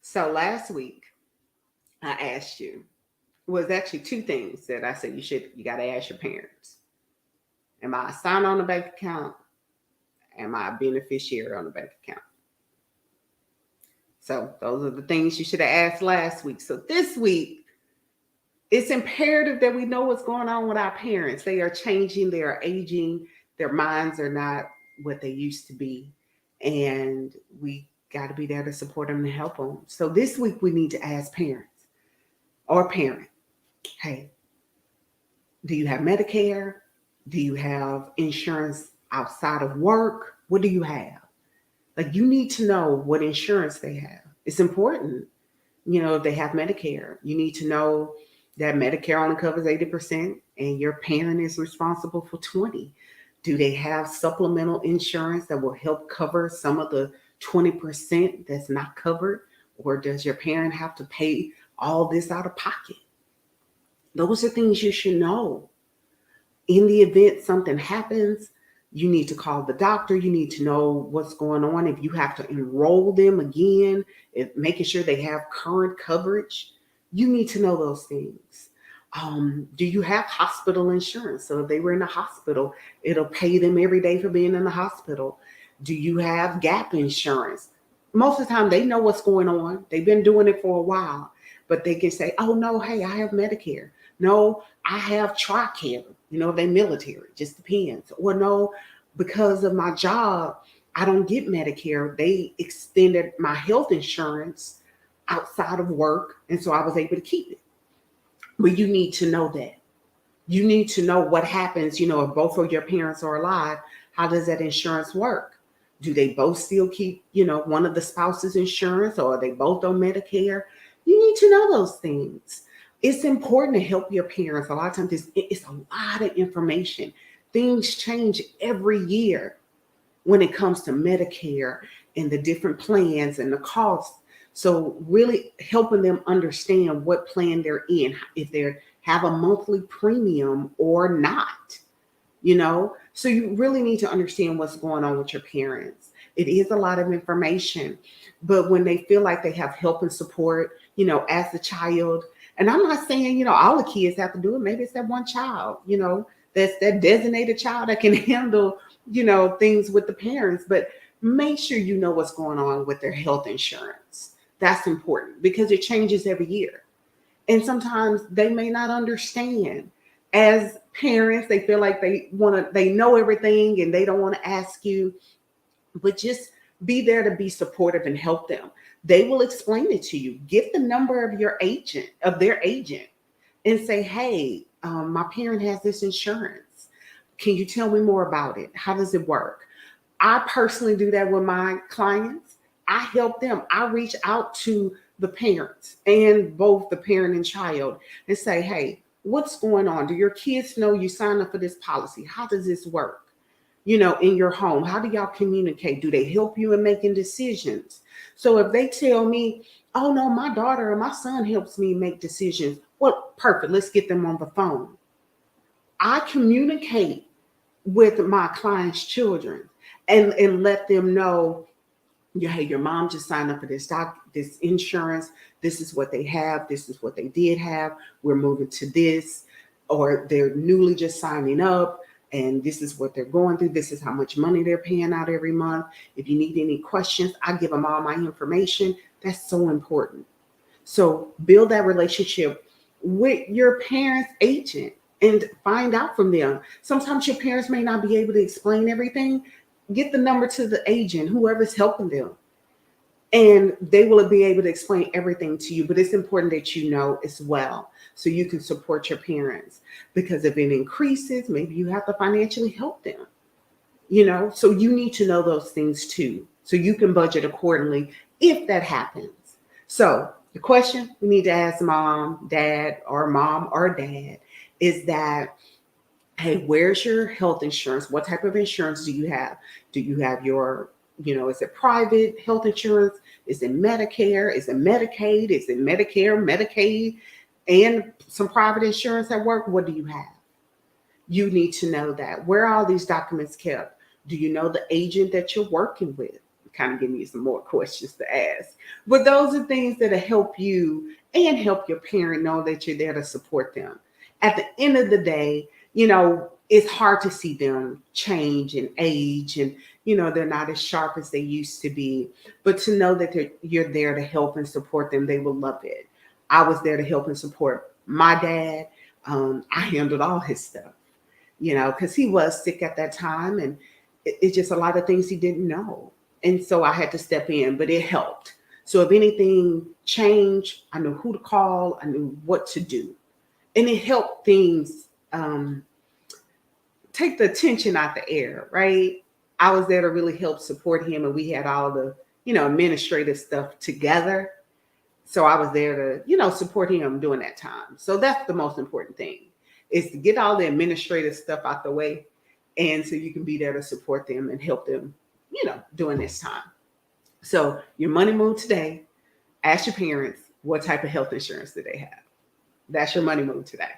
So last week I asked you, was actually two things that I said you got to ask your parents. Am I a sign on the bank account? Am I a beneficiary on the bank account? So those are the things you should have asked last week. So this week, it's imperative that we know what's going on with our parents. They are changing, they are aging, their minds are not what they used to be. And we got to be there to support them and help them. So this week, we need to ask parents or parent, hey, do you have Medicare? Do you have insurance outside of work? What do you have? Like, you need to know what insurance they have. It's important. If they have Medicare, you need to know that Medicare only covers 80% and your parent is responsible for 20. Do they have supplemental insurance that will help cover some of the 20% that's not covered? Or does your parent have to pay all this out of pocket? Those are things you should know. In the event something happens, you need to call the doctor. You need to know what's going on. If you have to enroll them again, if making sure they have current coverage, you need to know those things. Do you have hospital insurance? So if they were in the hospital, it'll pay them every day for being in the hospital. Do you have gap insurance? Most of the time, they know what's going on. They've been doing it for a while, but they can say, oh, no, hey, I have Medicare. No, I have TRICARE. They military, just depends. Or no, because of my job, I don't get Medicare. They extended my health insurance outside of work, and so I was able to keep it. But you need to know that. You need to know what happens, if both of your parents are alive, how does that insurance work? Do they both still keep, one of the spouse's insurance, or are they both on Medicare? You need to know those things. It's important to help your parents. A lot of times it's a lot of information. Things change every year when it comes to Medicare and the different plans and the costs. So really helping them understand what plan they're in, if they have a monthly premium or not, So you really need to understand what's going on with your parents. It is a lot of information, but when they feel like they have help and support, as a child, and I'm not saying, all the kids have to do it. Maybe it's that one child, that's that designated child that can handle, things with the parents. But make sure you know what's going on with their health insurance. That's important because it changes every year. And sometimes they may not understand. As parents, they feel like they know everything and they don't want to ask you, but just be there to be supportive and help them. They will explain it to you. Get the number of their agent, and say, hey, my parent has this insurance. Can you tell me more about it? How does it work? I personally do that with my clients. I help them. I reach out to the parents and both the parent and child and say, hey, what's going on? Do your kids know you signed up for this policy? How does this work? In your home, how do y'all communicate? Do they help you in making decisions? So if they tell me, oh no, my daughter or my son helps me make decisions, well, perfect. Let's get them on the phone. I communicate with my clients' children and let them know, hey, your mom just signed up for this insurance. This is what they have. This is what they did have. We're moving to this, or they're newly just signing up, and this is what they're going through. This is how much money they're paying out every month. If you need any questions, I give them all my information. That's so important. So build that relationship with your parents' agent and find out from them. Sometimes your parents may not be able to explain everything. Get the number to the agent, whoever's helping them, and they will be able to explain everything to you. But it's important that you know as well, so you can support your parents, because if it increases, maybe you have to financially help them, so you need to know those things too, so you can budget accordingly if that happens. So the question we need to ask mom, dad, or mom or dad is that, hey, where's your health insurance? What type of insurance do you have? Do you have your, is it private health insurance? Is it Medicare? Is it Medicaid? Is it Medicare, Medicaid, and some private insurance at work? What do you have? You need to know that. Where are all these documents kept? Do you know the agent that you're working with? kind of giving you some more questions to ask. But those are things that help you and help your parent know that you're there to support them. At the end of the day, it's hard to see them change and age, and they're not as sharp as they used to be. But to know that you're there to help and support them, they will love it. I was there to help and support my dad. I handled all his stuff, because he was sick at that time, and it's just a lot of things he didn't know. And so I had to step in, but it helped. So if anything changed, I knew who to call, I knew what to do. And it helped things take the tension out the air, right? I was there to really help support him, and we had all the, administrative stuff together. So I was there to, support him during that time. So that's the most important thing, is to get all the administrative stuff out the way. And so you can be there to support them and help them, during this time. So your money move today, ask your parents, what type of health insurance do they have? That's your money move today.